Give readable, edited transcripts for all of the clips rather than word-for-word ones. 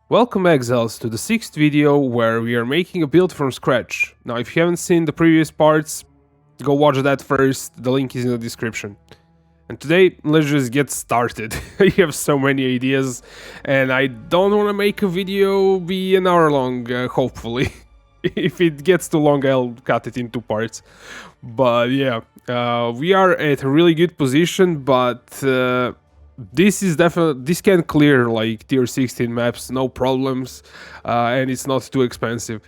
Welcome exiles to the 6th video where we are making a build from scratch. Now if you haven't seen the previous parts, go watch that first, the link is in the description. And today, let's just get started. I have so many ideas and I don't want to make a video be an hour long, hopefully. If it gets too long, I'll cut it in 2 parts. But yeah, we are at a really good position, but this can clear like tier 16 maps, no problems, and it's not too expensive.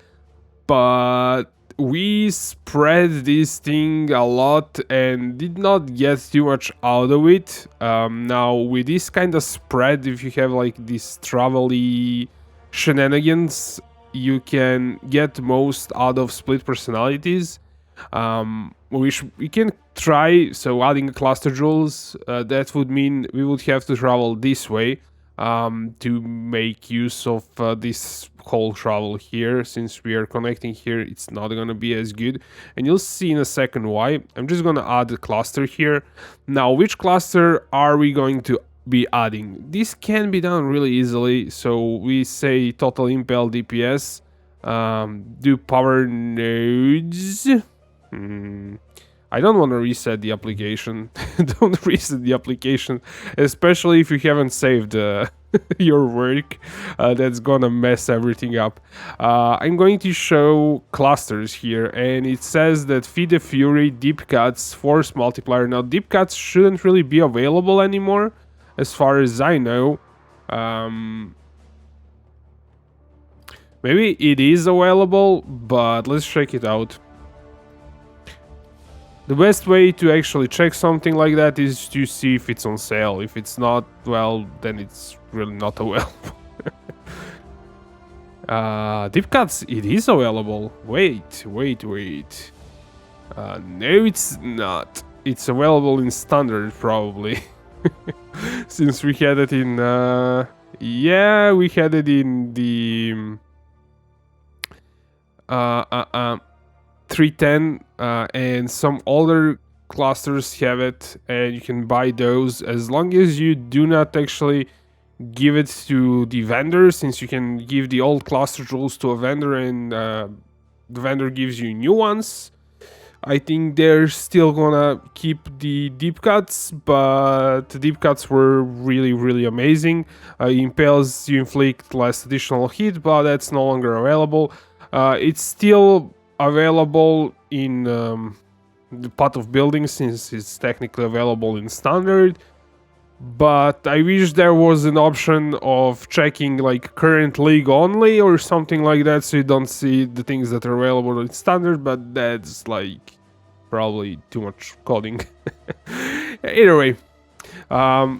But we spread this thing a lot and did not get too much out of it. Now with this kind of spread, if you have like these travel-y shenanigans, you can get most out of split personalities, which we can try. So adding cluster jewels, that would mean we would have to travel this way to make use of this whole travel here. Since we are connecting here, it's not gonna be as good, and you'll see in a second why. I'm just gonna add a cluster here. Now, which cluster are we going to be adding? This can be done really easily. So we say total impel DPS, do power nodes. I don't want to reset the application. Don't reset the application, especially if you haven't saved your work. That's gonna mess everything up. I'm going to show clusters here, and it says that Feed the Fury, Deep Cuts, Force Multiplier. Now, Deep Cuts shouldn't really be available anymore, as far as I know. Maybe it is available, but let's check it out. The best way to actually check something like that is to see if it's on sale. If it's not, well, then it's really not available. Deep Cuts, it is available. Wait. No, it's not. It's available in standard, probably. Since we had it in... yeah, we had it in the... 310, and some older clusters have it, and you can buy those as long as you do not actually give it to the vendor, since you can give the old cluster jewels to a vendor and the vendor gives you new ones. I think they're still gonna keep the deep cuts, but the deep cuts were really amazing. Impales you inflict less additional hit, but that's no longer available. It's still available in the pot of buildings, since it's technically available in standard, but I wish there was an option of checking like current league only or something like that, so you don't see the things that are available in standard, but that's like probably too much coding. Either way,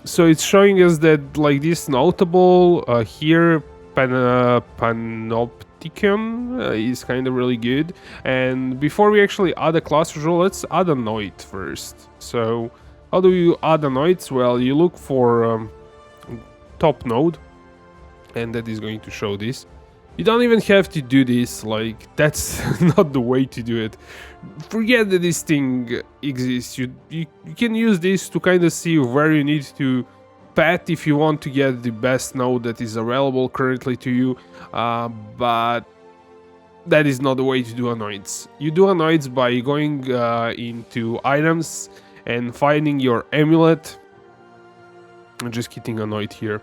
so it's showing us that like this notable here, Panopticon is kind of really good. And before we actually add a cluster jewel, let's add a noid first. So how do you add a noid? Well, you look for top node, and that is going to show this. You don't even have to do this, like that's not the way to do it. Forget that this thing exists. You can use this to kind of see where you need to pat if you want to get the best node that is available currently to you, but that is not the way to do anoids. You do anoids by going into items and finding your amulet. I'm just hitting anoid here,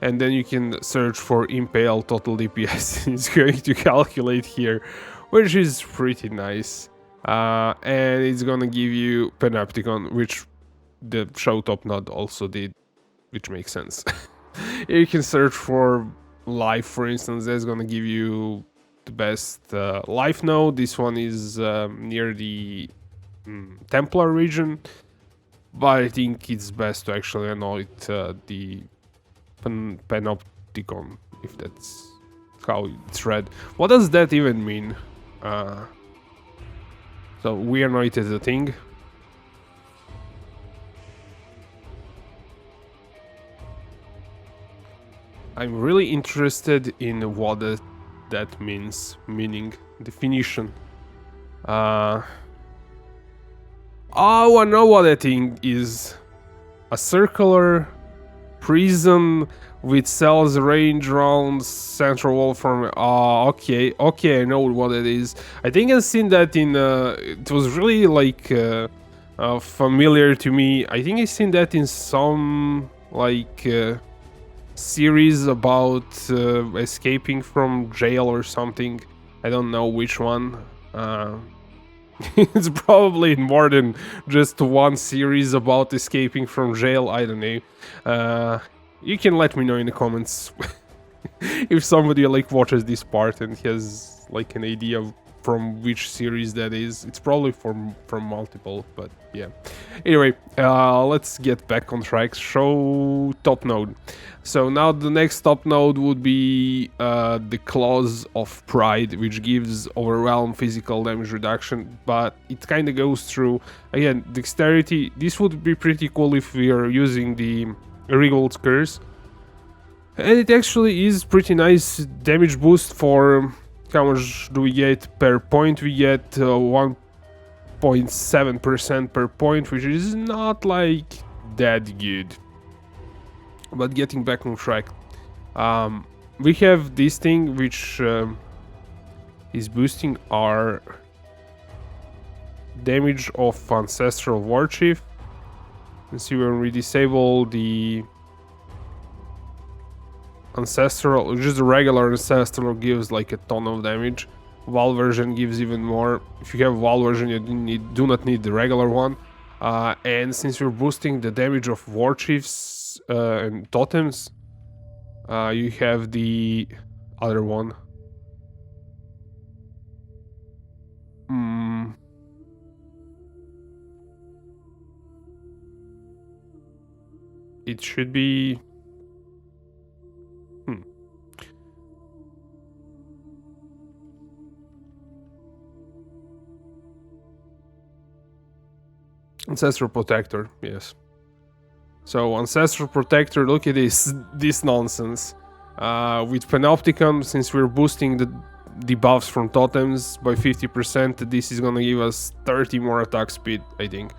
and then you can search for impale total DPS. It's going to calculate here, which is pretty nice, and it's gonna give you Panopticon, which the show top node also did, which makes sense. You can search for life, for instance. That's gonna give you the best life node. This one is near the Templar region, but I think it's best to actually anoint the Panopticon, if that's how it's read. What does that even mean? So we anointed the thing. I'm really interested in what that means, meaning, definition. Oh, I know what that thing is. A circular prism with cells range around central wall from okay, I know what it is. I think I've seen that in it was really like familiar to me. I think I've seen that in some like series about escaping from jail or something. I don't know which one. It's probably more than just one series about escaping from jail. I don't know. You can let me know in the comments if somebody like watches this part and has like an idea of from which series that is. It's probably from multiple, but yeah. Anyway, let's get back on track. Show top node. So now the next top node would be the Claws of Pride, which gives overwhelm physical damage reduction, but it kind of goes through again dexterity. This would be pretty cool if we are using the Regal's Curse, and it actually is pretty nice damage boost. For how much do we get per point? We get 1.7% per point, which is not like that good. But getting back on track, we have this thing which is boosting our damage of Ancestral Warchief. And see, when we disable the Ancestral, just the regular Ancestral gives like a ton of damage. Val version gives even more. If you have Val version, you do not need the regular one. And since we're boosting the damage of Warchiefs and Totems, you have the other one. It should be... Ancestral Protector, yes. So Ancestral Protector, look at this nonsense. With Panopticon, since we're boosting the debuffs from totems by 50%, this is gonna give us 30 more attack speed, I think.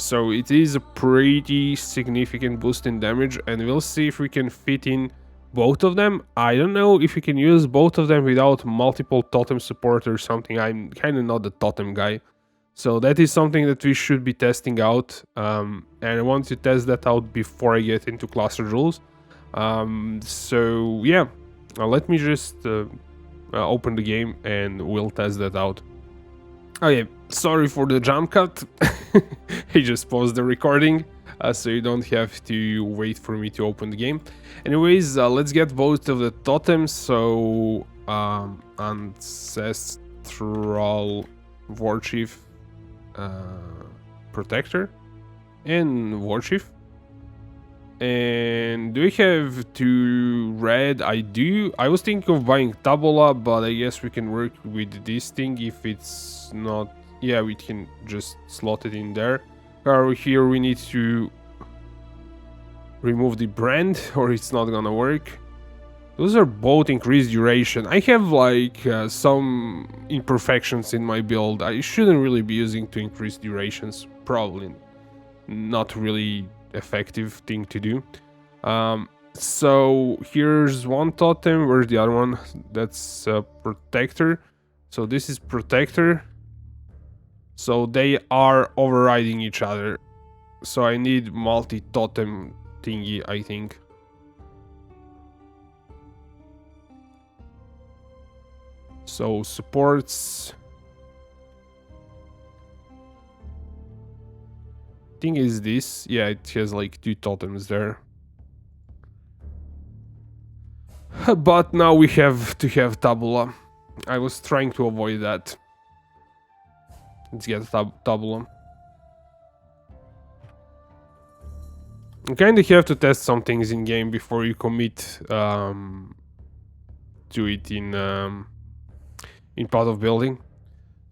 So it is a pretty significant boost in damage, and we'll see if we can fit in both of them. I don't know if we can use both of them without multiple totem support or something. I'm kind of not the totem guy. So that is something that we should be testing out, and I want to test that out before I get into cluster rules. So yeah, let me just open the game and we'll test that out. Okay, sorry for the jump cut. I just paused the recording, so you don't have to wait for me to open the game. Anyways, let's get both of the totems. So Ancestral Warchief, Protector and Warchief. And do we have 2 red? I do. I was thinking of buying Tabula, but I guess we can work with this thing if it's not... Yeah, we can just slot it in there. Or here we need to remove the brand, or it's not gonna work. Those are both increased duration. I have like some imperfections in my build. I shouldn't really be using to increase durations. Probably not really effective thing to do. So here's one totem. Where's the other one? That's Protector. So this is Protector. So they are overriding each other. So I need multi-totem thingy, I think. So supports... thing is this. Yeah, it has like 2 totems there. But now we have to have Tabula. I was trying to avoid that. Let's get Tabula. You kind of have to test some things in game before you commit to it in Path of Building.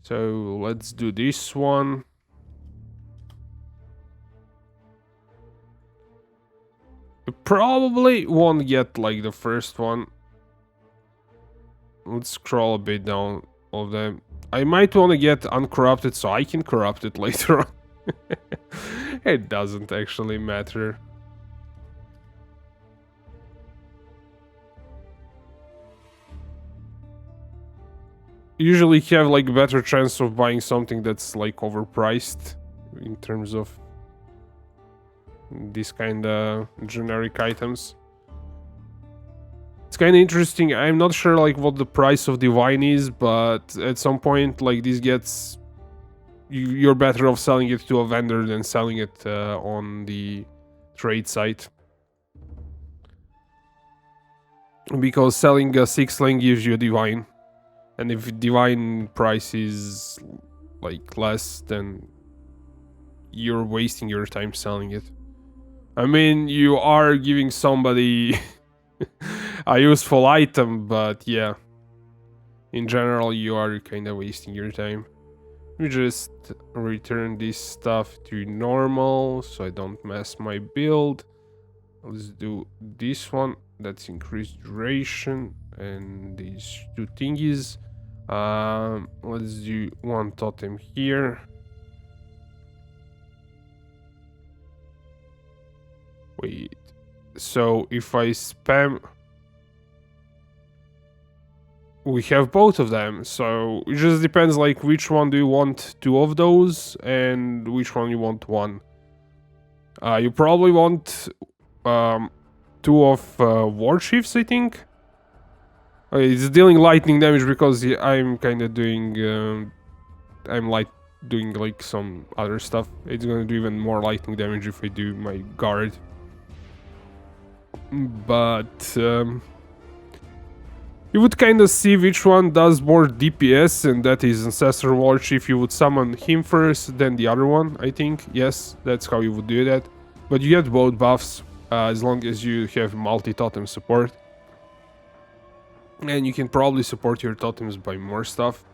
So let's do this one. We probably won't get like the first one. Let's scroll a bit down of them. I might want to get Uncorrupted so I can corrupt it later on. It doesn't actually matter. usually have like better chance of buying something that's like overpriced in terms of these kind of generic items. It's kind of interesting. I'm not sure like what the price of divine is, but at some point like this gets you're better off selling it to a vendor than selling it on the trade site, because selling a 6 lane gives you a divine, and if divine price is like less, then you're wasting your time selling it. I mean, you are giving somebody a useful item, but yeah, in general you are kind of wasting your time. We just return this stuff to normal so I don't mess my build. Let's do this one. That's increased duration, and these two thingies. Let's do one totem here. Wait. So if I spam, we have both of them. So it just depends like which one do you want, 2 of those, and which one you want 1. You probably want 2 of war chiefs, I think. It's dealing lightning damage because I'm kind of doing doing like some other stuff. It's gonna do even more lightning damage if I do my guard. But you would kind of see which one does more DPS, and that is Ancestral War Chief. You would summon him first, then the other one, I think. Yes, that's how you would do that. But you get both buffs as long as you have multi-totem support. And you can probably support your totems by more stuff.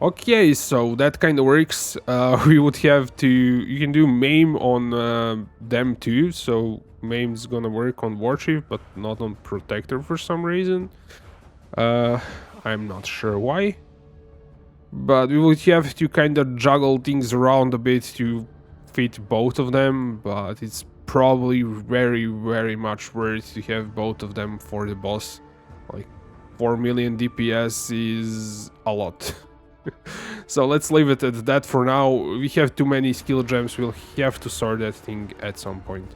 Okay, so that kind of works. We would have to... You can do Maim on them too, so Maim's gonna work on War Chief, but not on Protector for some reason. I'm not sure why. But we would have to kind of juggle things around a bit to fit both of them, but it's probably very, very much worth to have both of them for the boss. Like, 4 million DPS is a lot. So let's leave it at that for now. We have too many skill gems, we'll have to sort that thing at some point.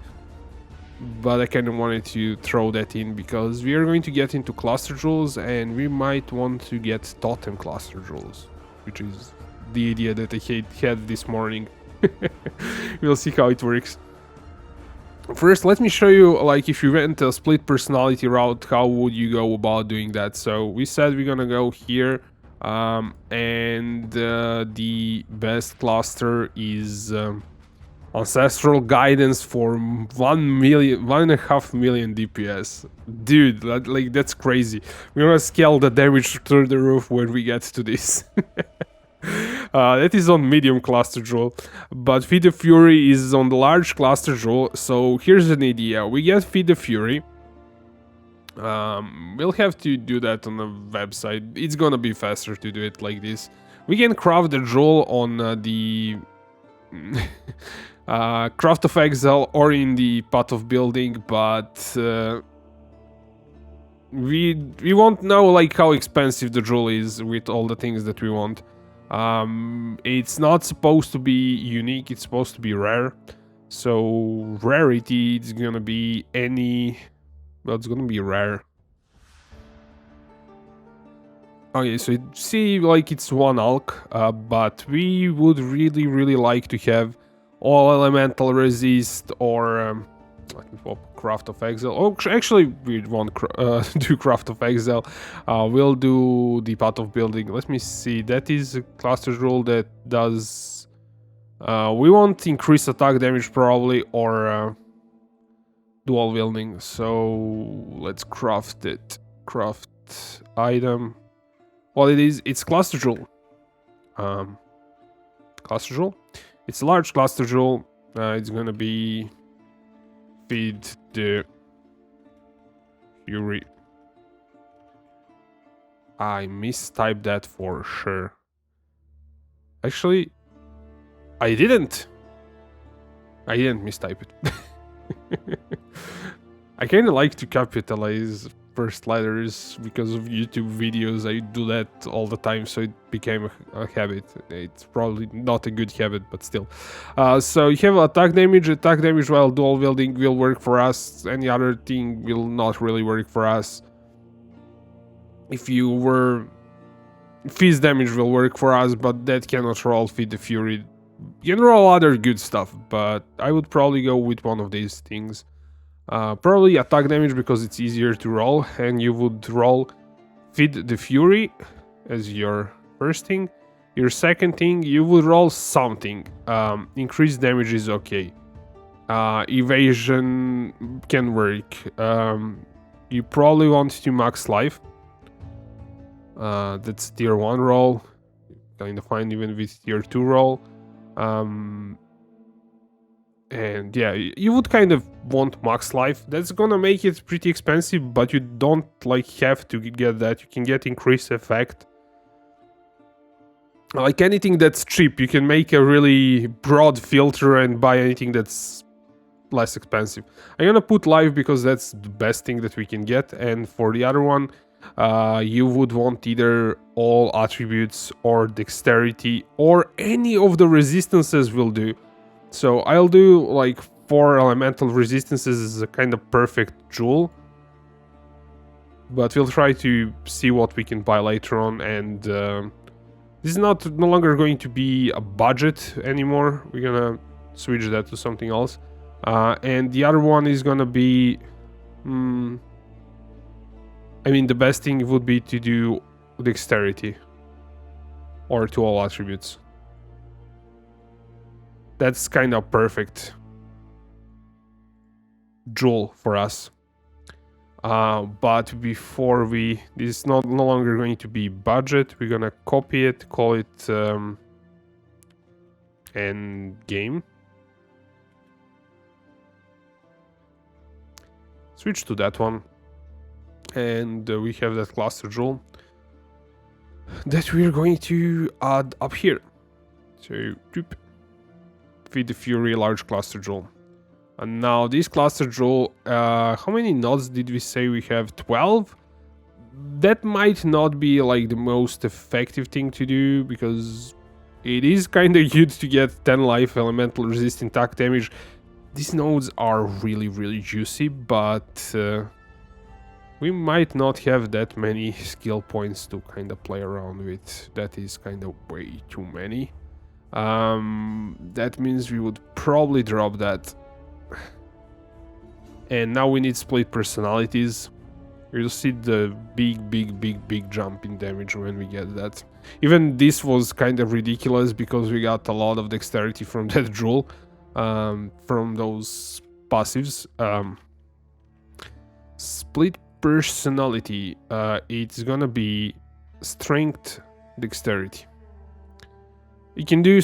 But I kind of wanted to throw that in because we are going to get into cluster jewels, and we might want to get totem cluster jewels, which is the idea that I had this morning. We'll see how it works. First, let me show you, like, if you went a split personality route, how would you go about doing that. So we said we're gonna go here, and the best cluster is Ancestral Guidance for 1.5 million DPS. Dude, like that's crazy. We're gonna scale the damage through the roof when we get to this. That is on medium cluster jewel, but Feed the Fury is on the large cluster jewel. So here's an idea: we get Feed the Fury. We'll have to do that on the website. It's gonna be faster to do it like this. We can craft the jewel on the Craft of Exile or in the Path of Building, but we won't know like how expensive the jewel is with all the things that we want. It's not supposed to be unique, it's supposed to be rare. So rarity, it's gonna be any... well, it's gonna be rare. Okay, so see, like it's 1 alk, but we would really like to have all elemental resist, or let me pop Craft of Exile. Oh, actually, we won't do Craft of Exile. We'll do the Path of Building. Let me see. That is a cluster rule that does. We want increase attack damage probably, or dual wielding. So let's craft it. Craft item. Well, it's cluster jewel. Cluster jewel. It's a large cluster jewel. It's gonna be Feed the Fury. I mistyped that for sure. Actually, I didn't mistype it. I kind of like to capitalize first letters because of YouTube videos. I do that all the time, so it became a habit. It's probably not a good habit, but still. So you have attack damage. Attack damage while dual wielding will work for us. Any other thing will not really work for us. If you were... Fizz damage will work for us, but that cannot roll Feed the Fury. You can roll other good stuff, but I would probably go with one of these things. Probably attack damage because it's easier to roll, and you would roll Feed the Fury as your first thing. Your second thing, you would roll something. Increased damage is okay. Evasion can work. You probably want to max life. That's tier 1 roll. Kinda fine even with tier 2 roll. And yeah, you would kind of want max life. That's gonna make it pretty expensive, but you don't like have to get that. You can get increased effect. Like anything that's cheap, you can make a really broad filter and buy anything that's less expensive. I'm gonna put life because that's the best thing that we can get, and for the other one, you would want either all attributes or dexterity or any of the resistances will do. So I'll do like 4 elemental resistances as a kind of perfect jewel. But we'll try to see what we can buy later on, and this is no longer going to be a budget anymore. We're gonna switch that to something else. And the other one is gonna be... I mean, the best thing would be to do dexterity. Or to all attributes. That's kind of perfect jewel for us. But before this is no longer going to be budget. We're gonna copy it, call it end game. Switch to that one. And we have that cluster jewel that we're going to add up here. So, Feed the Fury large cluster jewel. And now this cluster jewel, how many nodes did we say we have? 12? That might not be like the most effective thing to do, because it is kind of good to get 10 life elemental resistant attack damage. These nodes are really, really juicy, but we might not have that many skill points to kind of play around with. That is kind of way too many. That means we would probably drop that. And now we need split personalities. You'll see the big jump in damage when we get that. Even this was kind of ridiculous because we got a lot of dexterity from that jewel, from those passives. Split personality, it's gonna be strength, dexterity. You can do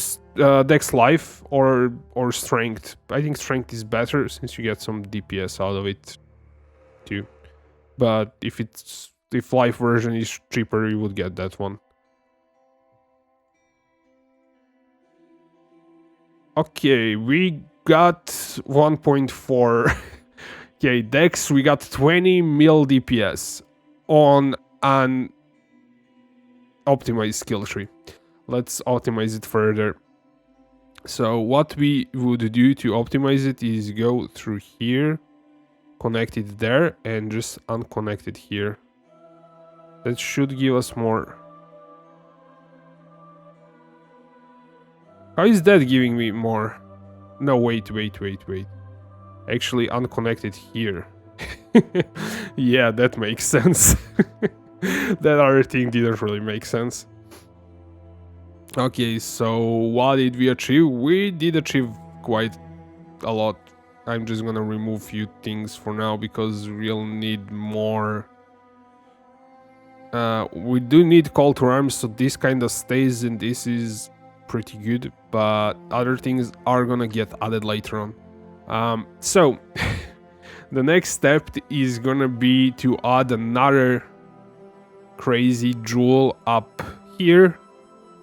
dex life or strength. I think strength is better since you get some DPS out of it too. But if life version is cheaper, you would get that one. Okay, we got 1.4. Okay, dex, we got 20 mil DPS on an optimized skill tree. Let's optimize it further. So what we would do to optimize it is go through here, connect it there, and just unconnect it here. That should give us more. How is that giving me more? No, wait. Actually, unconnect it here. Yeah, that makes sense. That other thing didn't really make sense. Okay, so what did we achieve? We did achieve quite a lot. I'm just gonna remove few things for now because we'll need more. We do need call to arms, so this kind of stays, and this is pretty good, but other things are gonna get added later on. So the next step is gonna be to add another crazy jewel up here.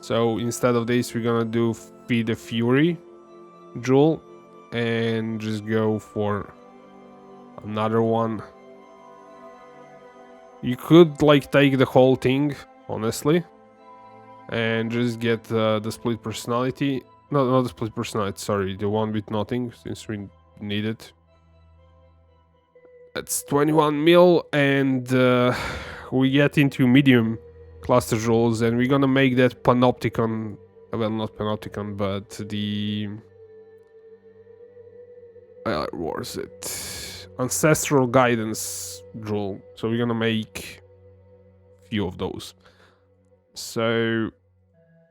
So instead of this, we're gonna do Feed the Fury jewel and just go for another one. You could like take the whole thing, honestly, and just get the split personality. No, not the split personality, sorry, the one with nothing, since we need it. That's 21 mil, and we get into medium cluster rules, and we're gonna make that Panopticon. Well, not Panopticon, but the what was it? Ancestral guidance rule. So we're gonna make a few of those. So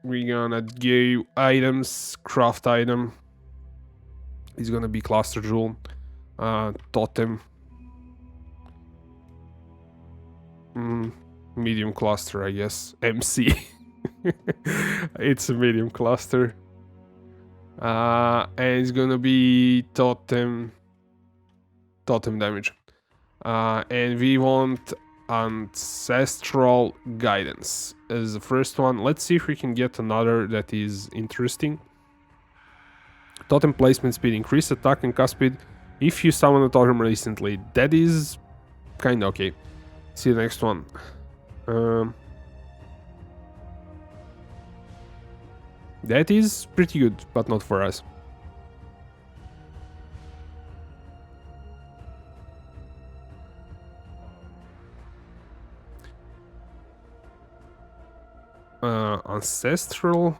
we're gonna go items, craft item. It's gonna be cluster rule, totem. Medium cluster, I guess. MC. It's a medium cluster. And it's gonna be totem damage. And we want ancestral guidance as the first one. Let's see if we can get another that is interesting. Totem placement speed, increase attack and cast speed if you summon a totem recently. That is kinda okay. See the next one. That is pretty good, but not for us. Ancestral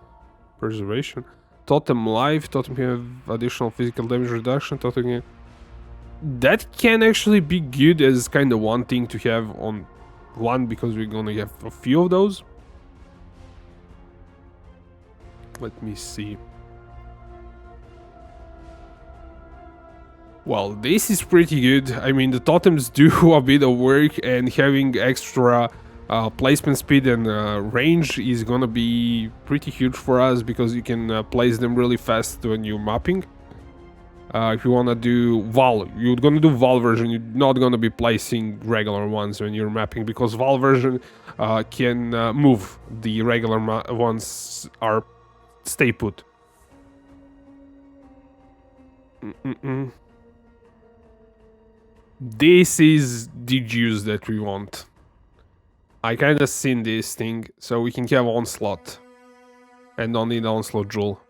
preservation. Totem life. Totem can have additional physical damage reduction. Totem can... That can actually be good as kind of one thing to have on one, because we're gonna have a few of those. Let me see. Well, this is pretty good. I mean, the totems do a bit of work, and having extra placement speed and range is gonna be pretty huge for us, because you can place them really fast when you're mapping. If you wanna do Val, you're gonna do Val version, you're not gonna be placing regular ones when you're mapping, because Val version can move. The regular ones are stay put. This is the juice that we want. I kinda seen this thing, so we can have onslaught. And don't need onslaught jewel.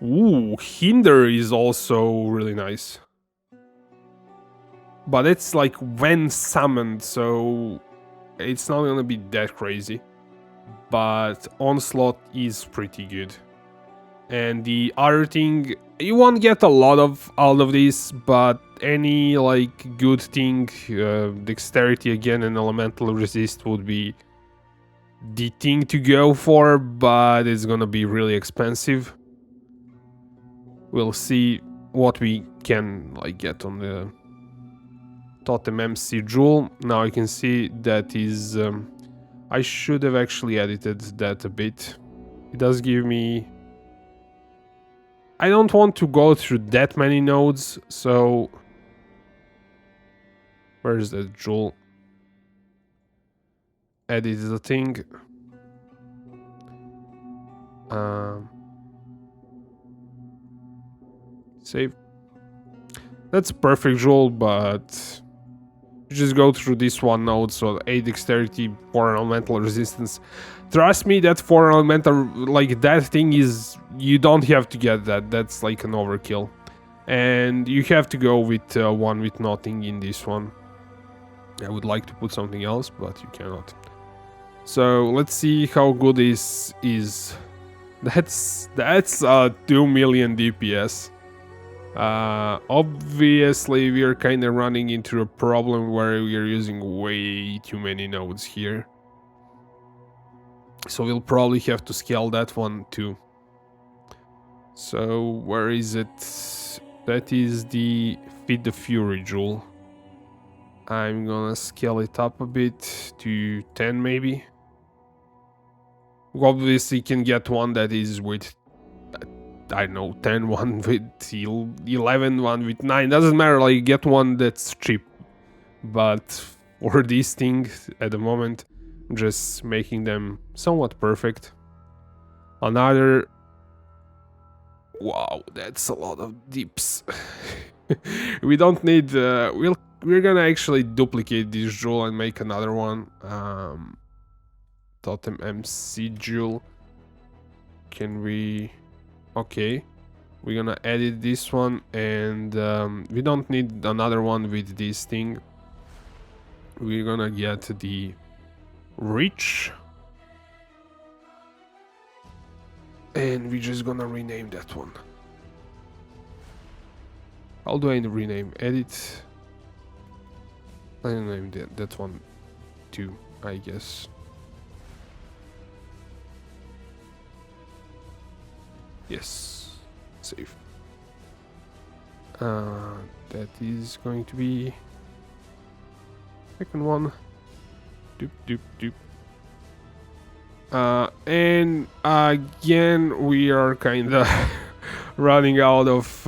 Ooh, hinder is also really nice. But it's like when summoned, so it's not gonna be that crazy. But onslaught is pretty good. And the other thing, you won't get a lot of out of this, but any like good thing, dexterity again and elemental resist would be the thing to go for, but it's gonna be really expensive. We'll see what we can like get on the Totem MC Jewel. Now I can see that is... I should have actually edited that a bit. It does give me... I don't want to go through that many nodes, so... Where's the jewel? Edit the thing. Save. That's a perfect jewel, but... You just go through this one node, so 8 dexterity, 4 elemental resistance. Trust me, that 4 elemental, like that thing is... You don't have to get that, that's like an overkill. And you have to go with one with nothing in this one. I would like to put something else, but you cannot. So let's see how good this is. That's 2 million DPS. Obviously we are kind of running into a problem where we are using way too many nodes here. So we'll probably have to scale that one too. So where is it? That is the Feed the Fury jewel. I'm gonna scale it up a bit to 10 maybe. Obviously you can get one that is with, I don't know, 10, one with 11, one with 9. Doesn't matter, like get one that's cheap. But for these things at the moment, I'm just making them somewhat perfect. Another... Wow, that's a lot of dips. We don't need. We're gonna actually duplicate this jewel and make another one. Totem MC jewel. Can we? Okay, we're gonna edit this one, and we don't need another one with this thing. We're gonna get the reach, and we're just gonna rename that one. How do I rename? Edit. I name that one too, I guess. Yes, save. That is going to be second one. Doop doop doop. And again, we are kinda running out of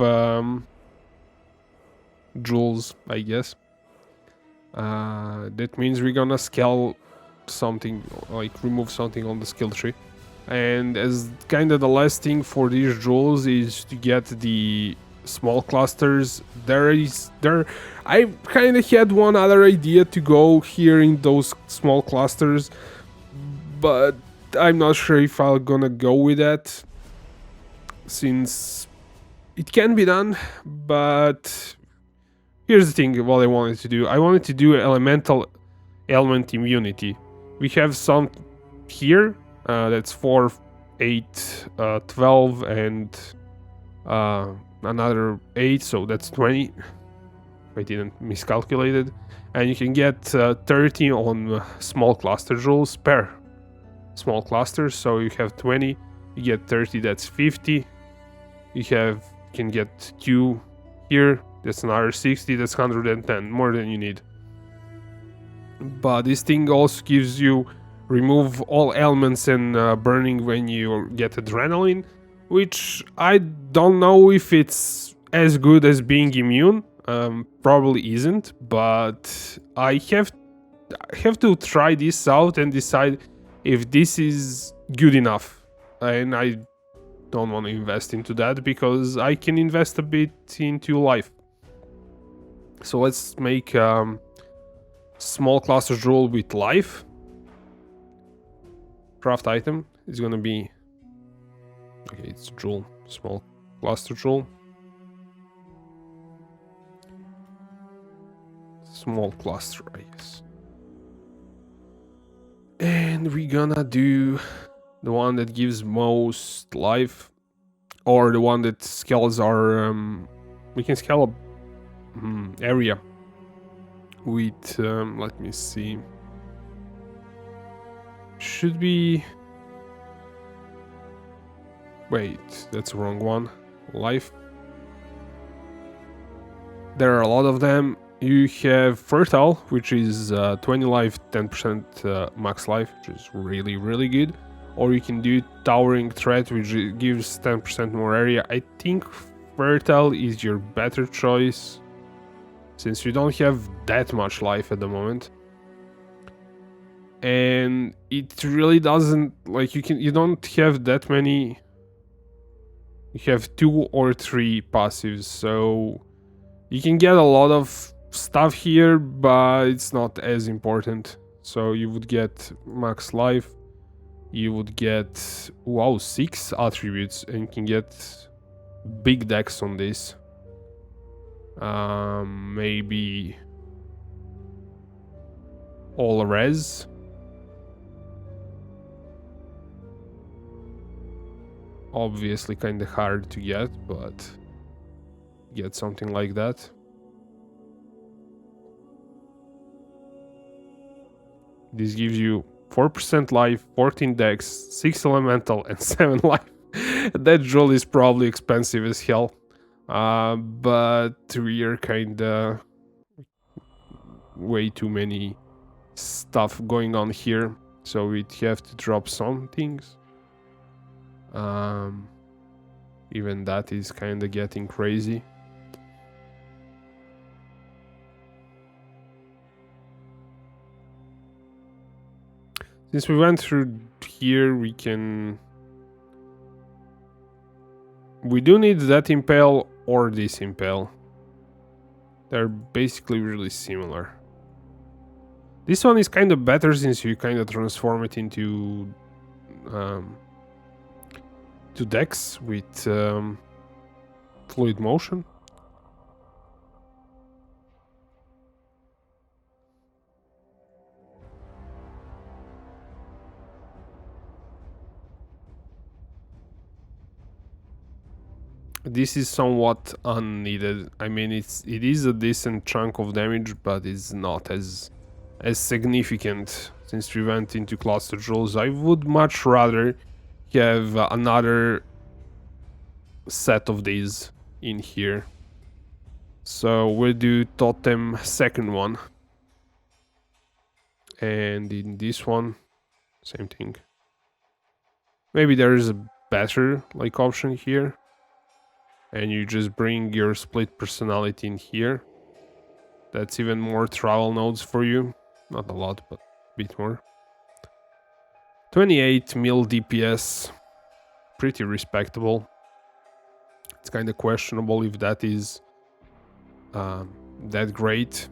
jewels, I guess. That means we're gonna scale something, like remove something on the skill tree. And as kind of the last thing for these jewels is to get the small clusters. I kind of had one other idea to go here in those small clusters, but I'm not sure if I'm gonna go with that, since it can be done. But here's the thing, what I wanted to do. I wanted to do elemental element immunity. We have some here. That's 4, 8, 12, and another 8, so that's 20. I didn't miscalculate it. And you can get 30 on small cluster jewels per small cluster. So you have 20, you get 30, that's 50. You can get 2 here, that's another 60, that's 110, more than you need. But this thing also gives you remove all elements and burning when you get adrenaline, which I don't know if it's as good as being immune. Probably isn't, but I have to try this out and decide if this is good enough. And I don't want to invest into that because I can invest a bit into life. So let's make small cluster jewel with life. Craft item is gonna be, okay, it's jewel, small cluster jewel, small cluster, I guess. And we're gonna do the one that gives most life, or the one that scales our we can scale a area with let me see, should be, wait, that's the wrong one. Life, there are a lot of them. You have fertile, which is 20 life, 10% max life, which is really good. Or you can do towering threat, which gives 10% more area. I think fertile is your better choice, since you don't have that much life at the moment. And it really doesn't, like, you don't have that many. You have 2 or 3 passives, so you can get a lot of stuff here, but it's not as important. So you would get max life, you would get, wow, 6 attributes, and you can get big dex on this. Maybe all res. Obviously kind of hard to get, but get something like that. This gives you 4% life, 14 dex, 6 elemental, and 7 life. That jewel is probably expensive as hell. But we are kinda way too many stuff going on here, so we'd have to drop some things. Even that is kinda getting crazy. Since we went through here, we can We do need that impale or this impale. They're basically really similar. This one is kind of better since you kind of transform it into to decks with fluid motion. This is somewhat unneeded. I mean, it is a decent chunk of damage, but it's not as significant since we went into cluster jewels. I would much rather have another set of these in here. So we'll do totem second one, and in this one, same thing. Maybe there is a better like option here. And you just bring your split personality in here. That's even more travel nodes for you. Not a lot, but a bit more. 28 mil DPS. Pretty respectable. It's kind of questionable if that is that great.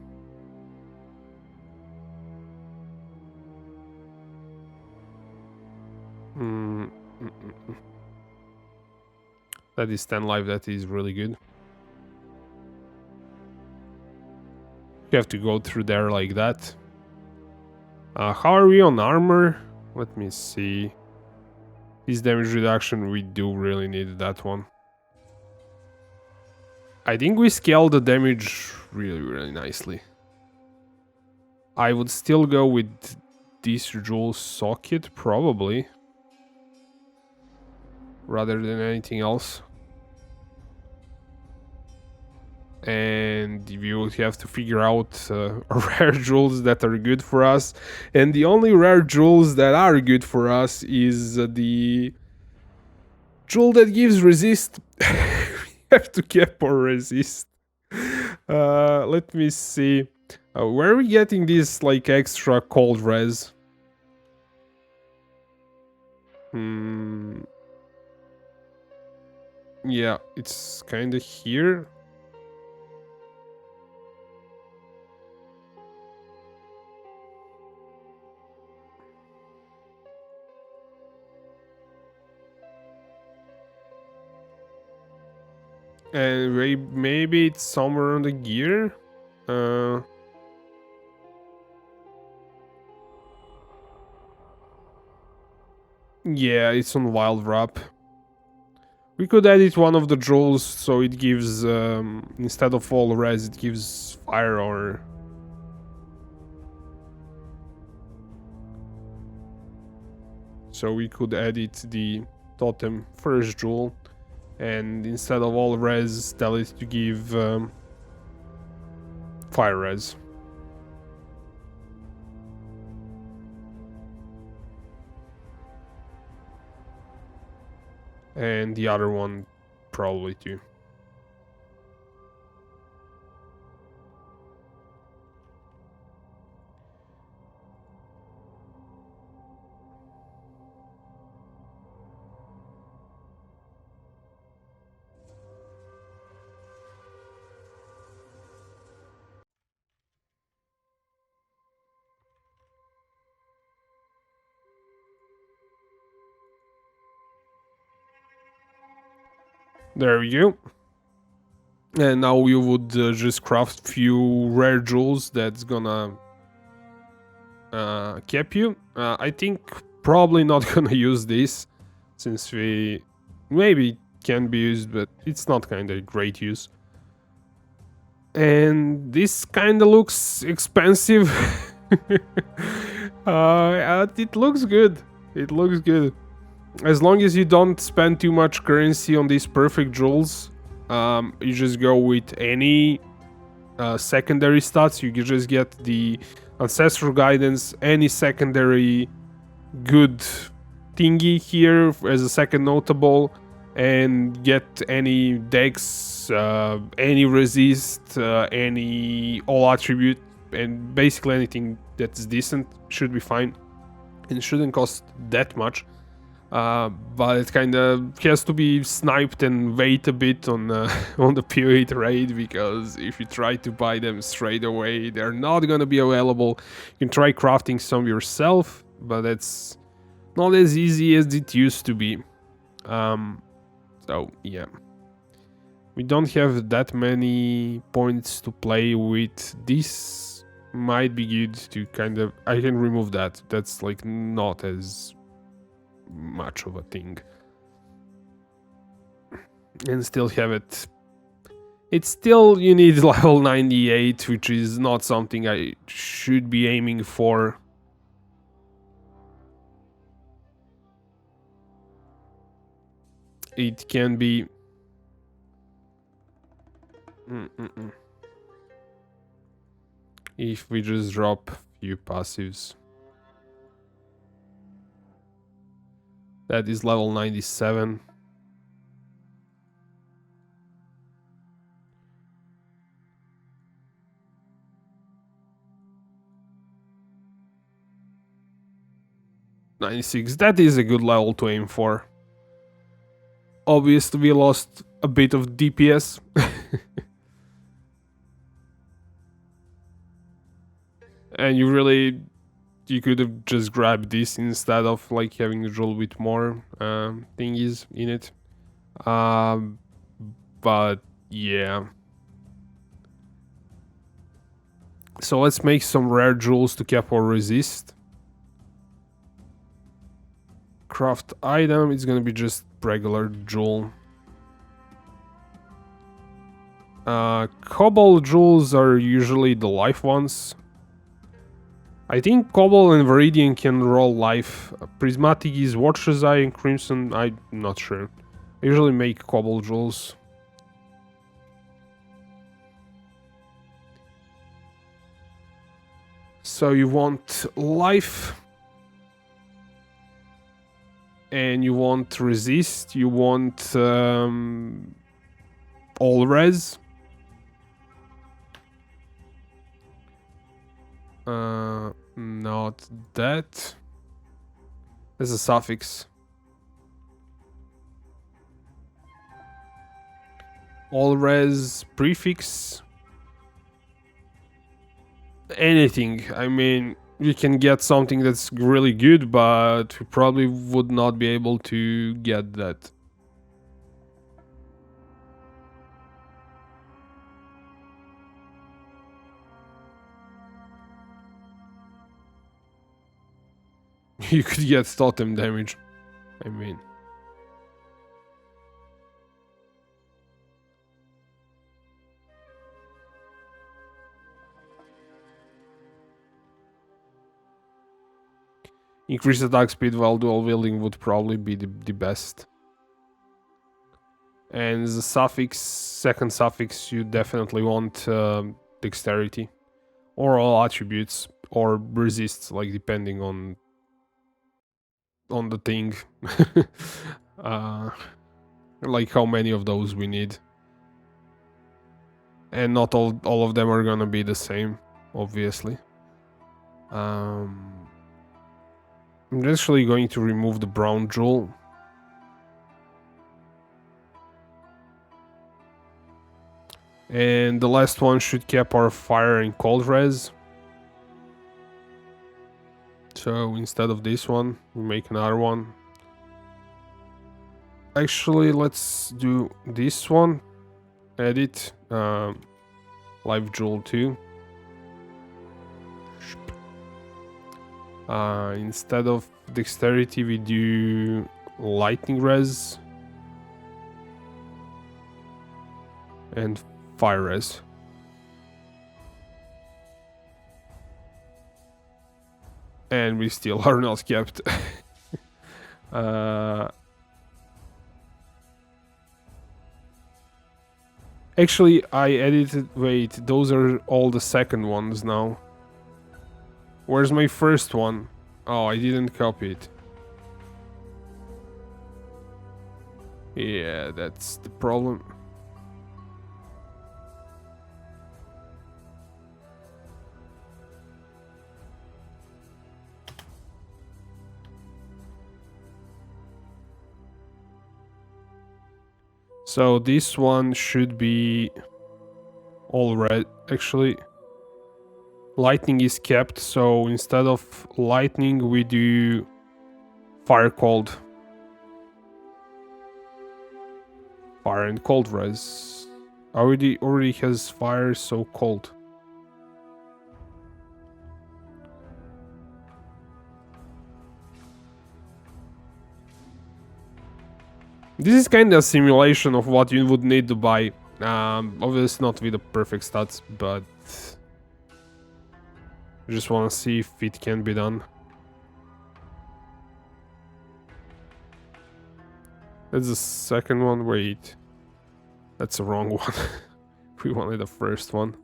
That is 10 life, that is really good. You have to go through there like that. How are we on armor? Let me see. This damage reduction, we do really need that one. I think we scaled the damage really nicely. I would still go with this jewel socket, probably. Rather than anything else. And you would have to figure out rare jewels that are good for us. And the only rare jewels that are good for us is the jewel that gives resist. We have to cap or resist. Let me see. Where are we getting this like extra cold res? Yeah, it's kind of here. And maybe it's somewhere on the gear. Yeah, it's on wild wrap. We could edit one of the jewels so it gives, instead of all res, it gives fire or... So we could edit the totem first jewel, and instead of all res, tell it to give fire res. And the other one probably too. There we go. And now we would just craft few rare jewels that's gonna cap you. I think probably not gonna use this, since we maybe can be used, but it's not kind of great use. And this kind of looks expensive. It looks good. It looks good. As long as you don't spend too much currency on these perfect jewels, you just go with any secondary stats. You can just get the ancestral guidance, any secondary good thingy here as a second notable, and get any dex, any resist, any all attribute, and basically anything that's decent should be fine, and shouldn't cost that much. But it kind of has to be sniped and wait a bit on on the POE trade, because if you try to buy them straight away, they're not gonna be available. You can try crafting some yourself, but it's not as easy as it used to be. So yeah, we don't have that many points to play with. This might be good to kind of, I can remove that. That's like not as much of a thing, and still have it. It's still, you need level 98, which is not something I should be aiming for. It can be if we just drop a few passives. That is level 97. That is a good level to aim for. Obviously, we lost a bit of DPS. And you could have just grabbed this instead of like having a drill with more thingies in it. But yeah. So let's make some rare jewels to cap or resist. Craft item, it's gonna be just regular jewel. Cobalt jewels are usually the life ones. I think Cobalt and Viridian can roll life. Prismatic is Watcher's Eye, and Crimson, I'm not sure. I usually make Cobalt jewels. So you want life, and you want resist, you want all res. Not that. There's a suffix. All res prefix. Anything. I mean, you can get something that's really good, but we probably would not be able to get that. You could get totem damage. I mean, increase attack speed while dual wielding would probably be the best. And the suffix, second suffix, you definitely want dexterity, or all attributes, or resist, like depending on the thing. Like how many of those we need. And not all of them are gonna be the same, obviously. I'm actually going to remove the brown jewel. And the last one should cap our fire and cold res. So instead of this one, we make another one. Actually, let's do this one. Edit. Live jewel 2. Instead of dexterity, we do lightning res. And fire res. And we still are not kept. Actually, I edited. Wait, those are all the second ones now. Where's my first one? Oh, I didn't copy it. Yeah, that's the problem. So this one should be all red. Actually, lightning is kept, so instead of lightning we do fire cold. Fire and cold res. Already has fire, so cold. This is kind of a simulation of what you would need to buy. Obviously not with the perfect stats, but I just want to see if it can be done. That's the second one. Wait, that's the wrong one. We wanted the first one.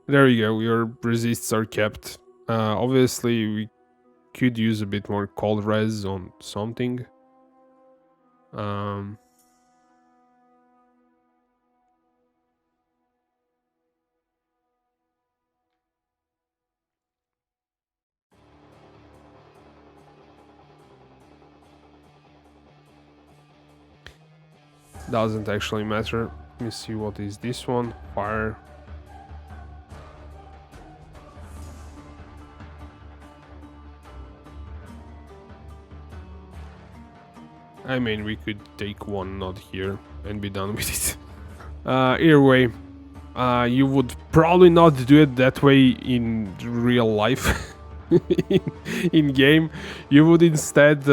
There you go. Your resists are kept. Obviously, we could use a bit more cold res on something. Doesn't actually matter. Let me see what is this one. Fire. I mean, we could take one node here and be done with it. Either way, you would probably not do it that way in real life. in game, you would instead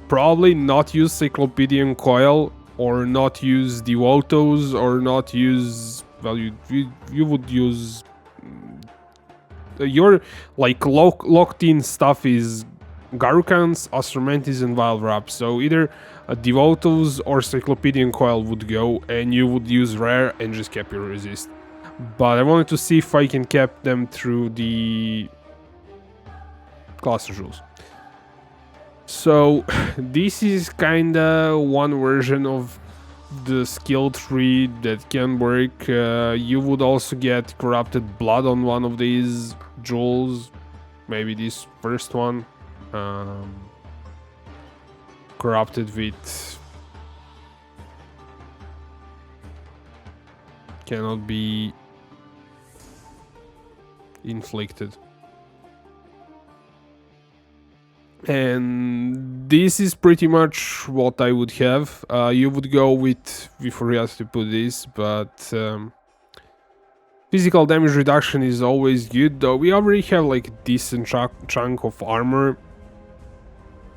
probably not use Cyclopedian Coil, or not use Devotos, or not use... Well, you would use... your, like, locked in stuff is Garukans, Astromantis, and Wild Wrap. So either Devotos or Cyclopedian Coil would go, and you would use Rare and just cap your resist. But I wanted to see if I can cap them through the cluster rules. So this is kinda one version of the skill tree that can work. You would also get corrupted blood on one of these jewels, maybe this first one. Corrupted with cannot be inflicted. And this is pretty much what I would have. You would go with, we forgot to put this, but physical damage reduction is always good, though we already have like a decent chunk of armor,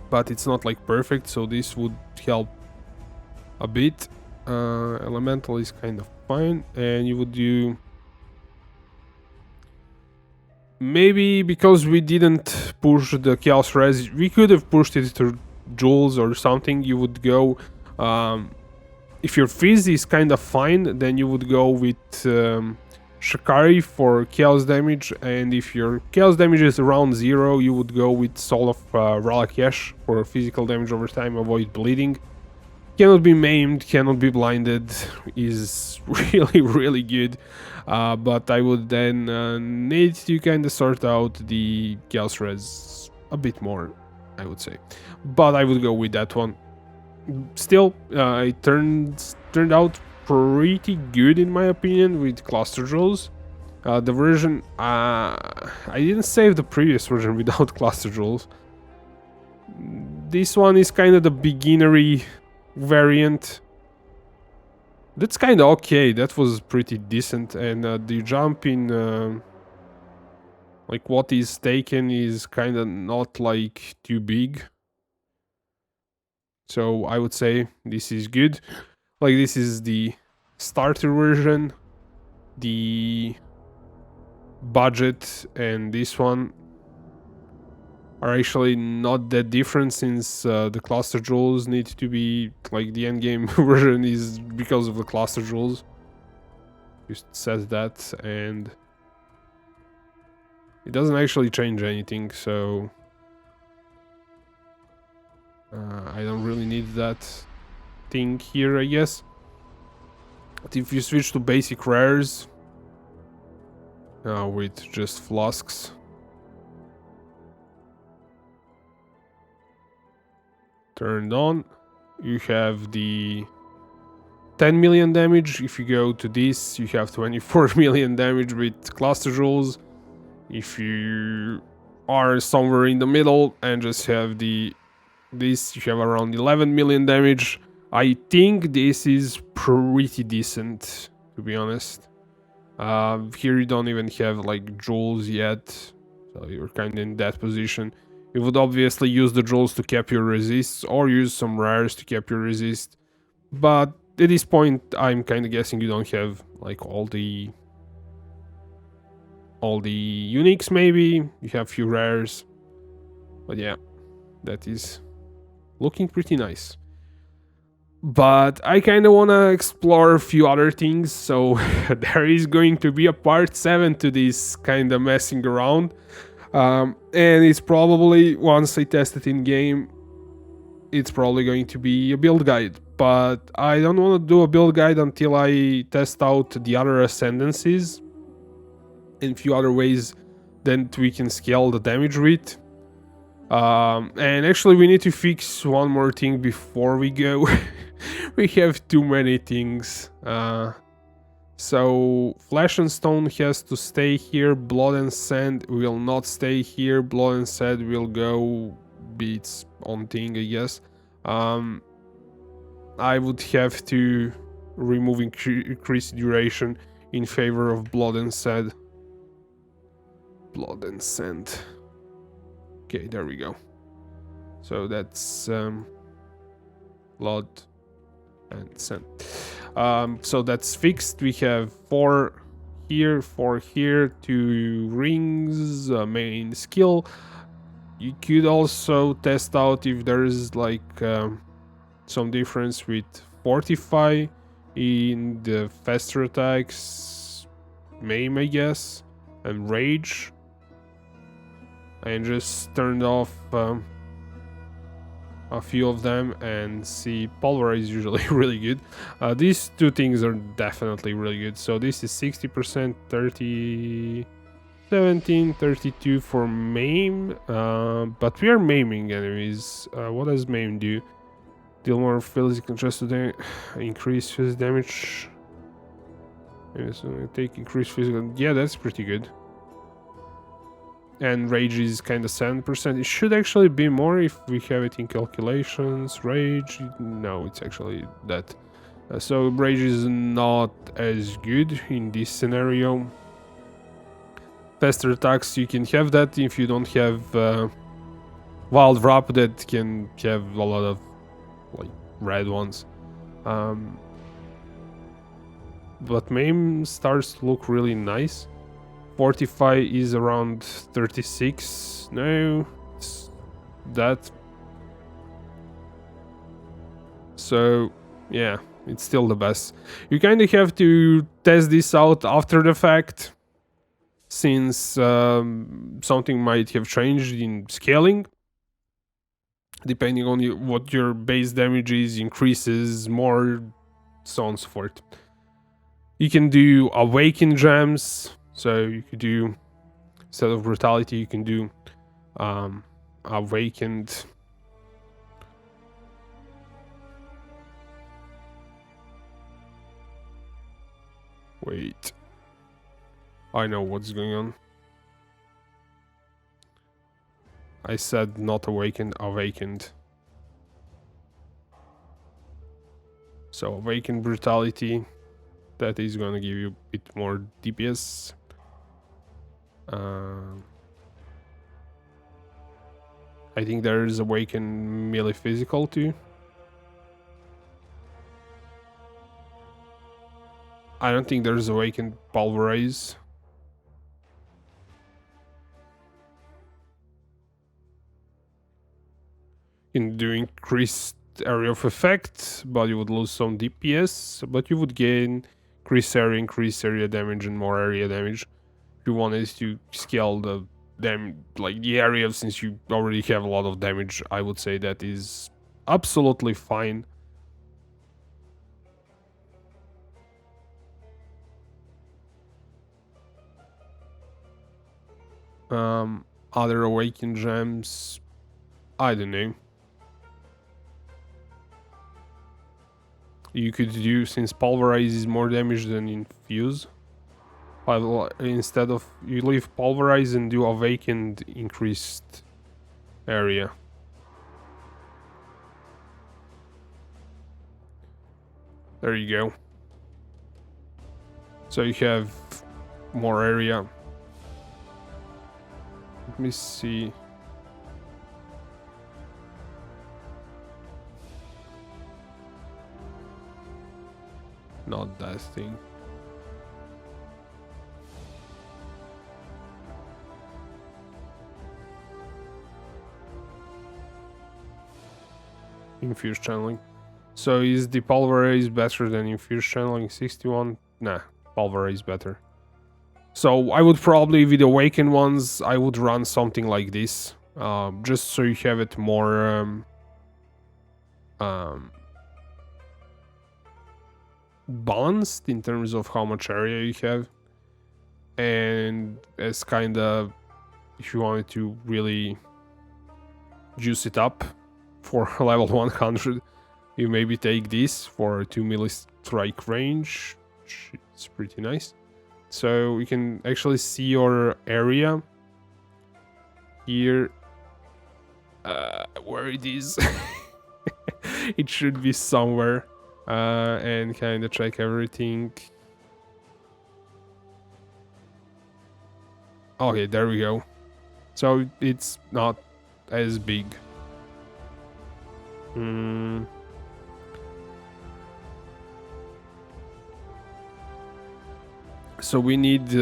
but it's not like perfect, so this would help a bit. Elemental is kind of fine, and you would do... Maybe because we didn't push the Chaos Res, we could have pushed it to Jewels or something. You would go... if your Fizz is kind of fine, then you would go with Shakari for Chaos damage, and if your Chaos damage is around 0, you would go with Soul of Ralakesh for physical damage over time, avoid bleeding. Cannot be maimed, cannot be blinded, is really good. But I would then need to kind of sort out the Chaos Res a bit more, I would say. But I would go with that one. Still, it turned out pretty good in my opinion with cluster jewels. The version... I didn't save the previous version without cluster jewels. This one is kind of the beginnery variant. That's kind of okay. That was pretty decent, and the jump in like what is taken is kind of not like too big. So I would say this is good. Like, this is the starter version, the budget, and this one are actually not that different, since the cluster jewels need to be, like, the endgame version is because of the cluster jewels. Just set that, and it doesn't actually change anything, so I don't really need that thing here, I guess. But if you switch to basic rares with just flasks, turned on, you have the 10 million damage. If you go to this, you have 24 million damage with cluster rules. If you are somewhere in the middle and just have this, you have around 11 million damage. I think this is pretty decent, to be honest. Here you don't even have like jewels yet, so you're kind of in that position. You would obviously use the jewels to cap your resists, or use some rares to cap your resist. But at this point, I'm kind of guessing you don't have like all the uniques. Maybe you have few rares, but yeah, that is looking pretty nice. But I kind of want to explore a few other things, so there is going to be a part 7 to this kind of messing around. And it's probably, once I test it in game, it's probably going to be a build guide. But I don't want to do a build guide until I test out the other ascendancies and a few other ways that we can scale the damage with. And actually we need to fix one more thing before we go. We have too many things. So Flesh and Stone has to stay here. Blood and Sand will not stay here. Blood and Sand will go be its own thing, I guess. I would have to remove increased duration in favor of Blood and Sand. Blood and Sand. Okay, there we go. So that's blood and sand. So that's fixed. We have 4 here, 4 here, 2 rings, main skill. You could also test out if there is like some difference with Fortify in the faster attacks, Maim, I guess, and Rage. And just turned off a few of them and see. Pulverize is usually really good. These two things are definitely really good. So this is 60%, 30, 17, 32 for Maim. But we are maiming enemies. What does Maim do? Deal more physical contested damage, increase physical damage. So take increased physical. Yeah, that's pretty good. And Rage is kind of 7%. It should actually be more if we have it in calculations. Rage, no, it's actually that. So Rage is not as good in this scenario. Faster attacks, you can have that if you don't have Wild Wrap that can have a lot of like red ones. But Maim starts to look really nice. Fortify is around 36. No, it's that. So yeah, it's still the best. You kind of have to test this out after the fact, since something might have changed in scaling. Depending on what your base damage is, increases more, so on and so forth. You can do Awaken Gems. So you could do, instead of Brutality, you can do Awakened. Wait. I know what's going on. I said not Awakened, Awakened. So Awakened Brutality. That is gonna give you a bit more DPS. I think there is Awaken melee physical too. I don't think there's Awakened Pulverize. In do increased area of effect, but you would lose some DPS, but you would gain increased area damage, and more area damage. If you wanted to scale the the area, since you already have a lot of damage, I would say that is absolutely fine. Other Awakened Gems, I don't know. you could do, since pulverize is more damage than infuse. But instead of, you leave pulverize and do awakened increased area. There you go. So you have more area. Let me see. Not that thing. Infuse channeling. So is the pulverize better than infuse channeling? 61? Nah, pulverize better. So I would probably, with awakened ones, I would run something like this. Just so you have it more balanced in terms of how much area you have. And as kind of, if you wanted to really juice it up for level 100, you maybe take this for 2 melee strike range. It's pretty nice. So you can actually see your area here. Where it is. It should be somewhere. And kind of check everything. Okay, there we go. So it's not as big. So we need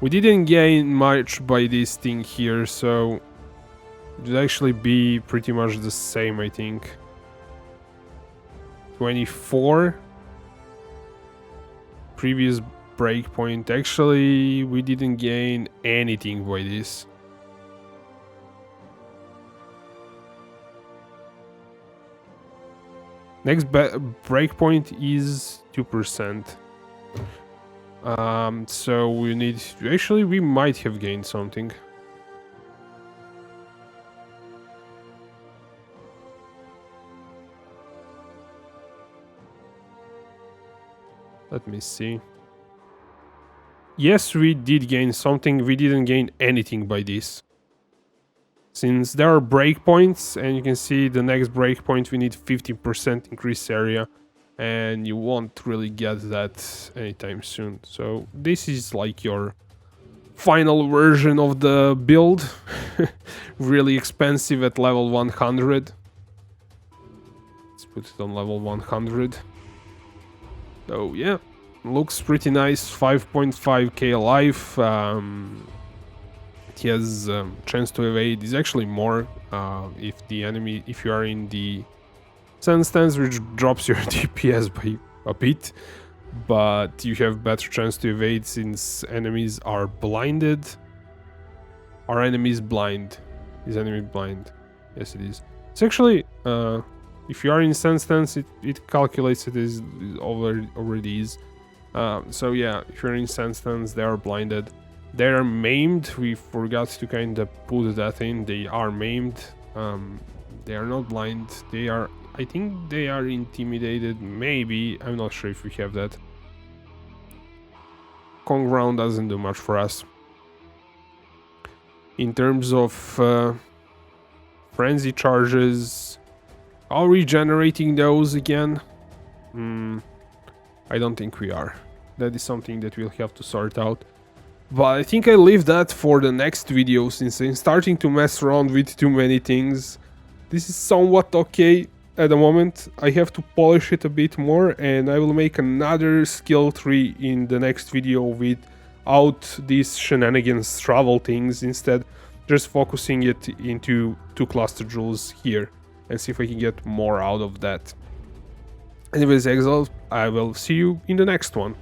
we didn't gain much by this thing here, so it would actually be pretty much the same, I think. 24 previous breakpoint. Actually, we didn't gain anything by this. Next breakpoint is 2%. So we need to, actually we might have gained something. Let me see. Yes, we did gain something. We didn't gain anything by this. Since there are breakpoints, and you can see the next breakpoint, we need 50% increased area. And you won't really get that anytime soon. So this is like your final version of the build. Really expensive at level 100. Let's put it on level 100. So yeah, looks pretty nice. 5.5k life. It has chance to evade is actually more if you are in the Sand stance, which drops your DPS by a bit, but you have better chance to evade since enemies are blinded. Are enemies blind? Is enemy blind? Yes, it is. It's actually, if you are in sand stance, it calculates it as already is. So yeah, if you're in sand stance, they are blinded. They are maimed. We forgot to kind of put that in. They are maimed. They are not blind. They are. I think they are intimidated, maybe. I'm not sure if we have that. Kong round doesn't do much for us. In terms of frenzy charges, are we generating those again? I don't think we are. That is something that we'll have to sort out. But I think I leave that for the next video, since I'm starting to mess around with too many things. This is somewhat okay. At the moment, I have to polish it a bit more, and I will make another skill tree in the next video without these shenanigans travel things, instead just focusing it into 2 cluster jewels here and see if I can get more out of that. Anyways, exiles, I will see you in the next one.